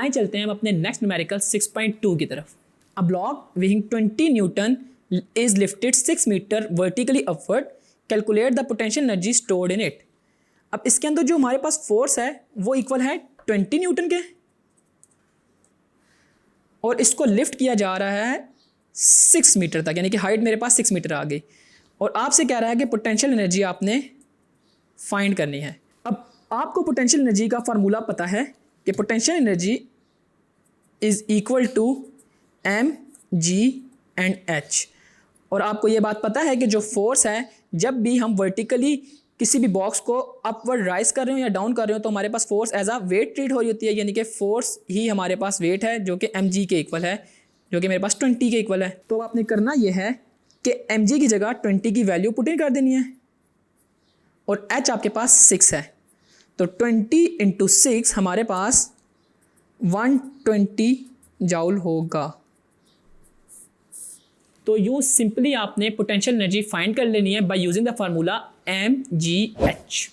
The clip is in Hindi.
आए चलते हैं हम अपने नेक्स्ट न्यूमेरिकल 6.2 की तरफ। A block weighing 20 newton is lifted 6 metre vertically upward, calculate the potential energy stored in it। अब इसके अंदर जो हमारे पास फोर्स है वो इक्वल है 20 न्यूटन के, और इसको लिफ्ट किया जा रहा है 6 मीटर तक, यानी कि हाइट मेरे पास 6 मीटर आ गई, और आपसे कह रहा है कि पोटेंशियल एनर्जी आपने फाइंड करनी है। अब आपको पोटेंशियल एनर्जी का फार्मूला पता है कि potential energy is equal to mg/h, और आपको ये बात पता है कि जो फोर्स है जब भी हम वर्टिकली किसी भी बॉक्स को अपवर्ड राइज कर रहे हो या डाउन कर रहे हो तो हमारे पास force as a weight treat हो रही होती है, यानी कि फोर्स ही हमारे पास वेट है जो कि mg के इक्वल है, जो कि मेरे पास 20 के इक्वल है। तो आपने करना ये है कि mg की जगह 20 की वैल्यू पुट इन कर देनी है, और h आपके पास 6 है, तो 20 × 6 हमारे पास 120 जाउल होगा। तो यूँ सिंपली आपने पोटेंशियल एनर्जी फाइंड कर लेनी है by using the formula mgh।